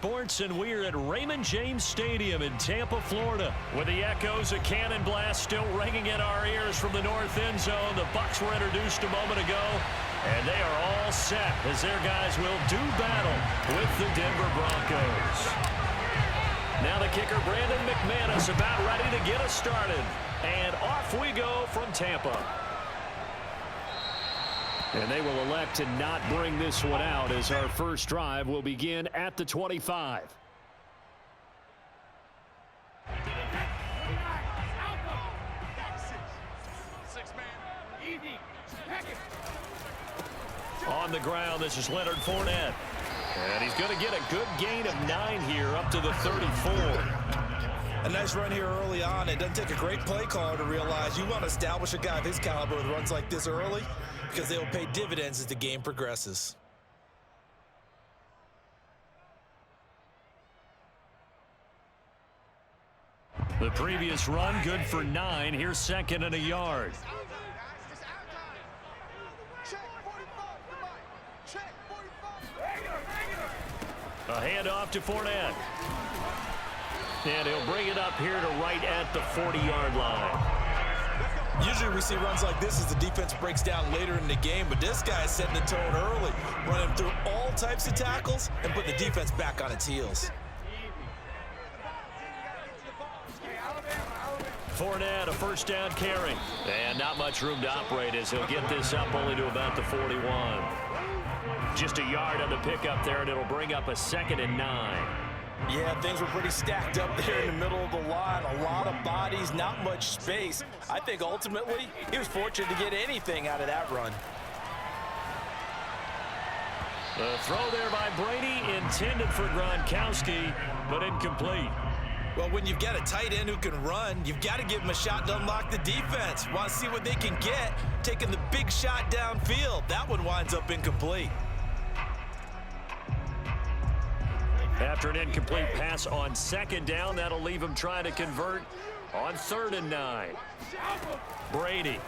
Sports, and we're at Raymond James Stadium in Tampa, Florida. With the echoes of cannon blast still ringing in our ears from the north end zone, the Bucs were introduced a moment ago, and they are all set as their guys will do battle with the Denver Broncos. Now the kicker, Brandon McManus, about ready to get us started. And off we go from Tampa. And they will elect to not bring this one out as our first drive will begin at the 25. On the ground, this is Leonard Fournette. And he's going to get a good gain of 9 here up to the 34. A nice run here early on. It doesn't take a great play caller to realize you want to establish a guy of his caliber with runs like this early because they will pay dividends as the game progresses. The previous run good for 9. Here's second and a yard. A handoff to Fournette. And he'll bring it up here to right at the 40-yard line. Usually we see runs like this as the defense breaks down later in the game, but this guy is setting the tone early, running through all types of tackles and putting the defense back on its heels. Fournette, a first down carry. And not much room to operate as he'll get this up only to about the 41. Just a yard on the pickup there, and it'll bring up a 2nd and 9. Yeah, things were pretty stacked up there in the middle of the line. A lot of bodies, not much space. I think ultimately he was fortunate to get anything out of that run. The throw there by Brady intended for Gronkowski, but incomplete. Well, when you've got a tight end who can run, you've got to give him a shot to unlock the defense. Want to see what they can get, taking the big shot downfield. That one winds up incomplete. After an incomplete pass on 2nd down, that'll leave him trying to convert on 3rd and 9. Brady.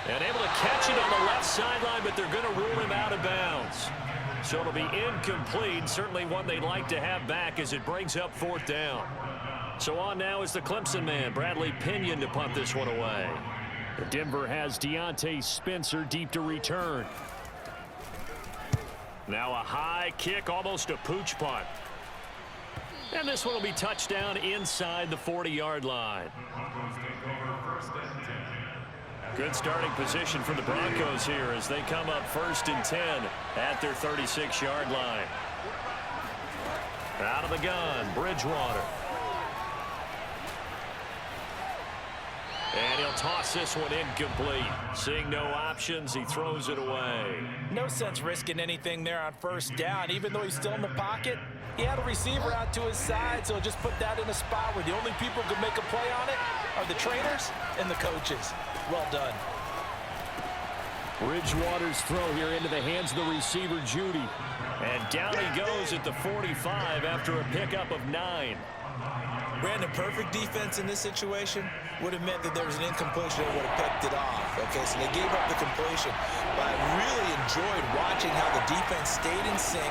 And able to catch it on the left sideline, but they're going to rule him out of bounds. So it'll be incomplete, certainly one they'd like to have back as it brings up 4th down. So on now is the Clemson man, Bradley Pinion, to punt this one away. Denver has Deontay Spencer deep to return. Now a high kick, almost a pooch punt. And this one will be touchdown inside the 40-yard line. Good starting position for the Broncos here as they come up 1st and 10 at their 36-yard line. Out of the gun, Bridgewater. And he'll toss this one incomplete. Seeing no options, he throws it away. No sense risking anything there on 1st down. Even though he's still in the pocket, he had a receiver out to his side, so just put that in a spot where the only people who can make a play on it are the trainers and the coaches. Well done. Bridgewater's throw here into the hands of the receiver, Judy. And down he goes at the 45 after a pickup of 9. Brandon, perfect defense in this situation would have meant that there was an incompletion that would have picked it off. Okay, so they gave up the completion. But I really enjoyed watching how the defense stayed in sync,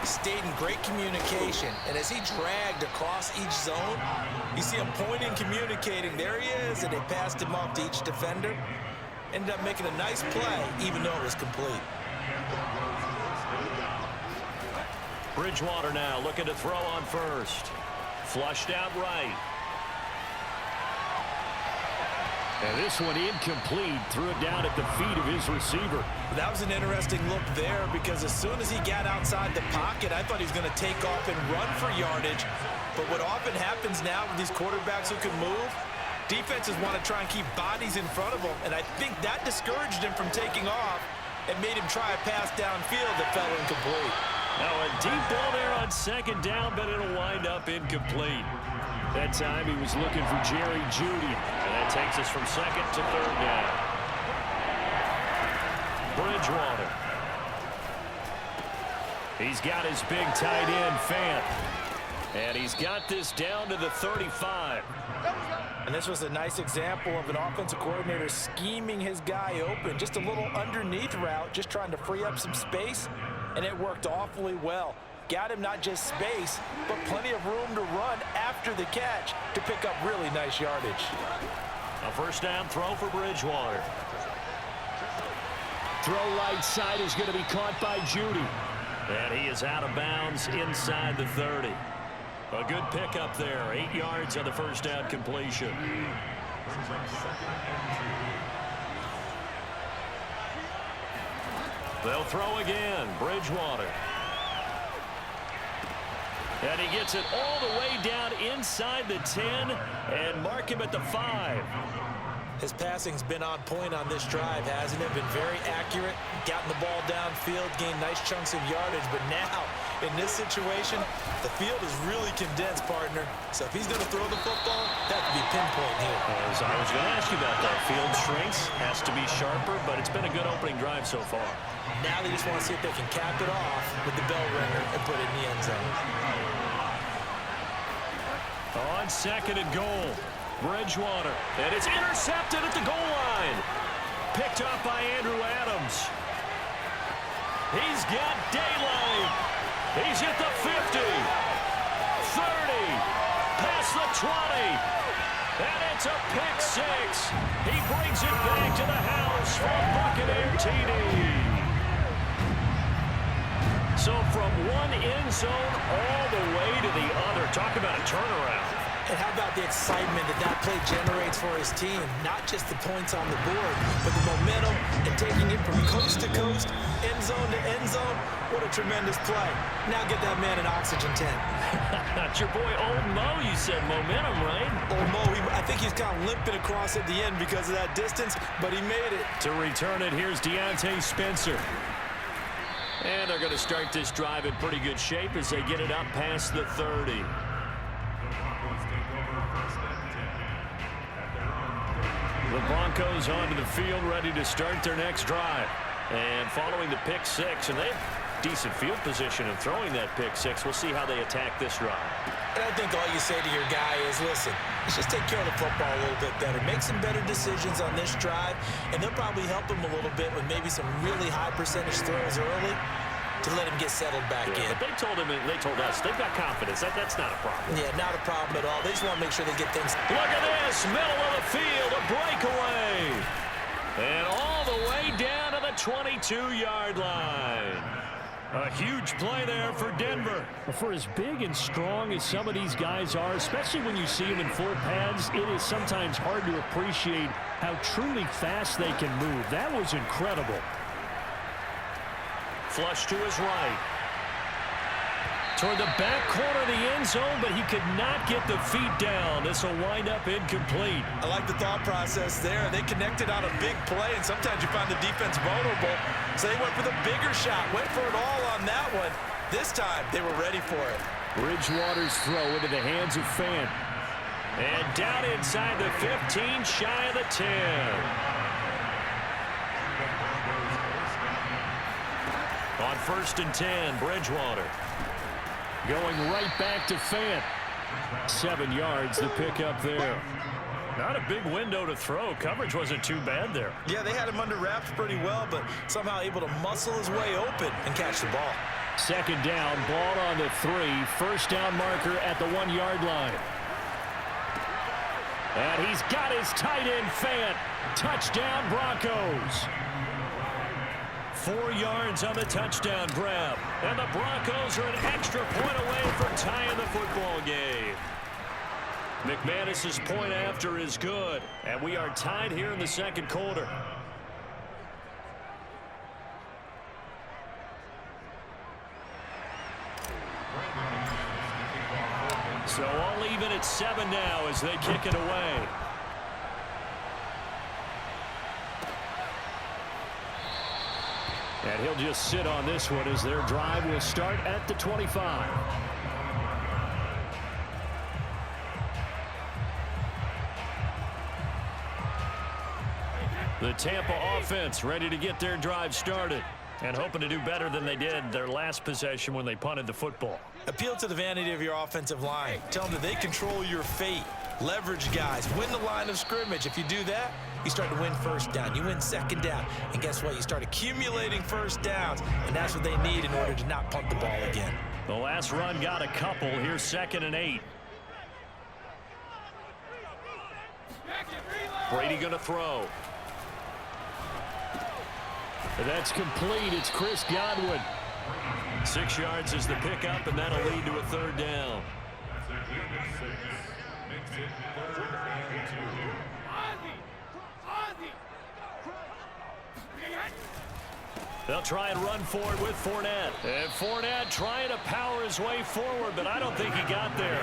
stayed in great communication. And as he dragged across each zone, you see him pointing, communicating. There he is, and they passed him off to each defender. Ended up making a nice play, even though it was complete. Bridgewater now looking to throw on 1st. Flushed out right. And this one incomplete. Threw it down at the feet of his receiver. That was an interesting look there because as soon as he got outside the pocket, I thought he was going to take off and run for yardage. But what often happens now with these quarterbacks who can move, defenses want to try and keep bodies in front of them. And I think that discouraged him from taking off and made him try a pass downfield that fell incomplete. Now a deep ball there on 2nd down, but it'll wind up incomplete. That time he was looking for Jerry Jeudy, and that takes us from 2nd to 3rd down. Bridgewater. He's got his big tight end, Fant. And he's got this down to the 35. And this was a nice example of an offensive coordinator scheming his guy open. Just a little underneath route, just trying to free up some space. and it worked awfully well. Got him not just space, but plenty of room to run after the catch to pick up really nice yardage. A first down throw for Bridgewater. Throw right side is going to be caught by Judy. And he is out of bounds inside the 30. A good pickup there. 8 yards on the first down completion. They'll throw again. Bridgewater. And he gets it all the way down inside the 10 and mark him at the 5. His passing's been on point on this drive, hasn't it? Been very accurate, gotten the ball downfield, gained nice chunks of yardage. But now, in this situation, the field is really condensed, partner. So if he's going to throw the football, that could be pinpoint here. As I was going to ask you about that. Field shrinks, has to be sharper, but it's been a good opening drive so far. Now they just want to see if they can cap it off with the bell ringer and put it in the end zone. On second and goal. Bridgewater, and it's intercepted at the goal line. Picked up by Andrew Adams. He's got daylight. He's at the 50, 30, past the 20, and it's a pick six. He brings it back to the house from Buccaneer TD. So from one end zone all the way to the other. Talk about a turnaround. And how about the excitement that play generates for his team? Not just the points on the board, but the momentum and taking it from coast to coast, end zone to end zone. What a tremendous play. Now get that man an oxygen tent. That's your boy Old Mo. You said momentum, right? Old Mo, I think he's kind of limping across at the end because of that distance, but he made it. To return it, here's Deontay Spencer. And they're going to start this drive in pretty good shape as they get it up past the 30. The Broncos onto the field, ready to start their next drive. And following the pick six, and they have decent field position in throwing that pick six. We'll see how they attack this drive. And I think all you say to your guy is, listen, let's just take care of the football a little bit better. Make some better decisions on this drive, and they'll probably help him a little bit with maybe some really high percentage throws early to let him get settled back in. But they told us, they've got confidence. That's not a problem. Yeah, not a problem at all. They just want to make sure they get things. Look at this, middle of the field, a breakaway. And all the way down to the 22-yard line. A huge play there for Denver. For as big and strong as some of these guys are, especially when you see them in full pads, it is sometimes hard to appreciate how truly fast they can move. That was incredible. Flush to his right. Toward the back corner of the end zone, but he could not get the feet down. This will wind up incomplete. I like the thought process there. They connected on a big play, and sometimes you find the defense vulnerable. So they went for the bigger shot, went for it all on that one. This time, they were ready for it. Bridgewater's throw into the hands of Fant. And down inside the 15, shy of the 10. On first and 10, Bridgewater. Going right back to Fant. 7 yards to pick up there. Not a big window to throw. Coverage wasn't too bad there. Yeah, they had him under wraps pretty well, but somehow able to muscle his way open and catch the ball. Second down, ball on the 3. First down marker at the 1-yard line. And he's got his tight end, Fant. Touchdown, Broncos. 4 yards on the touchdown grab. And the Broncos are an extra point away from tying the football game. McManus's point after is good. And we are tied here in the second quarter. So all even at 7 now as they kick it away. And he'll just sit on this one as their drive will start at the 25. The Tampa offense ready to get their drive started. And hoping to do better than they did their last possession when they punted the football. Appeal to the vanity of your offensive line. Tell them that they control your fate. Leverage guys. Win the line of scrimmage. If you do that, you start to win first down. You win second down. And guess what? You start accumulating first downs. And that's what they need in order to not punt the ball again. The last run got a couple. Here's 2nd and 8. Brady going to throw. That's complete. It's Chris Godwin. 6 yards is the pickup, and that'll lead to a 3rd down. They'll try and run forward with Fournette. And Fournette trying to power his way forward, but I don't think he got there.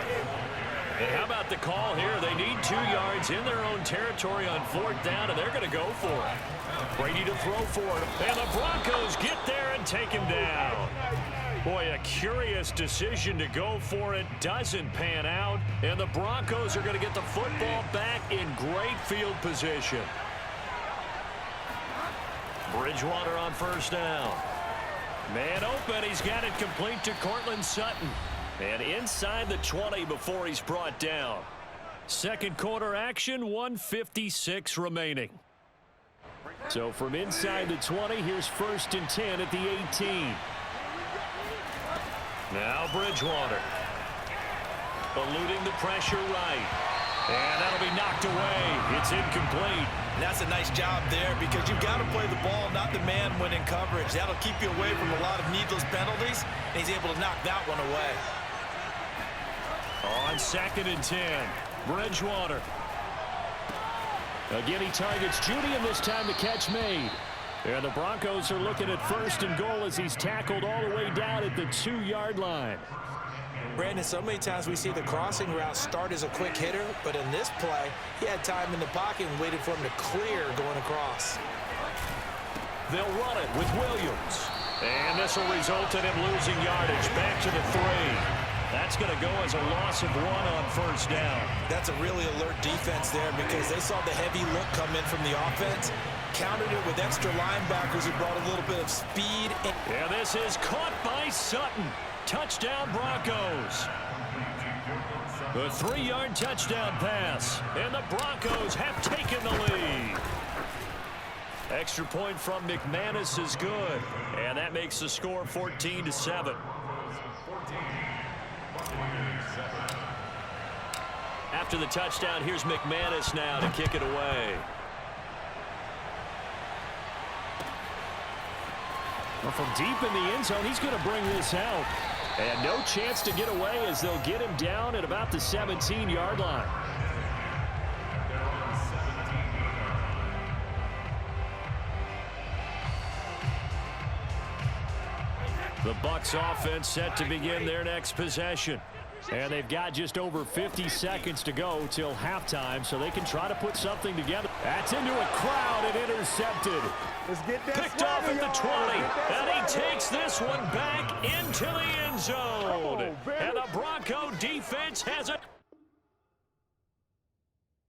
And how about the call here? They need 2 yards in their own territory on 4th down, and they're going to go for it. Brady to throw for it. And the Broncos get there and take him down. Boy, a curious decision to go for it. Doesn't pan out. And the Broncos are going to get the football back in great field position. Bridgewater on 1st down. Man open. He's got it complete to Cortland Sutton. And inside the 20 before he's brought down. 2nd quarter action, 1:56 remaining. So from inside the 20, here's 1st and 10 at the 18. Now Bridgewater. Eluding the pressure right. And that'll be knocked away. It's incomplete. And that's a nice job there because you've got to play the ball, not the man when in coverage. That'll keep you away from a lot of needless penalties, and he's able to knock that one away. On 2nd and 10, Bridgewater. Again, he targets Judy, and this time the catch made. And the Broncos are looking at 1st and goal as he's tackled all the way down at the 2-yard line. Brandon, so many times we see the crossing route start as a quick hitter, but in this play, he had time in the pocket and waited for him to clear going across. They'll run it with Williams. And this will result in him losing yardage back to the 3. That's going to go as a loss of 1 on 1st down. That's a really alert defense there because they saw the heavy look come in from the offense, countered it with extra linebackers who brought a little bit of speed. Yeah, this is caught by Sutton. Touchdown Broncos. The 3-yard touchdown pass. And the Broncos have taken the lead. Extra point from McManus is good. And that makes the score 14-7. After the touchdown, here's McManus now to kick it away. Well, from deep in the end zone, he's going to bring this out. And no chance to get away as they'll get him down at about the 17-yard line. The Bucs offense set to begin their next possession. And they've got just over 50 seconds to go till halftime, so they can try to put something together. That's into a crowd and intercepted. Let's get that Picked off at the 20, and he takes this one back into the end zone. And the Bronco defense has it.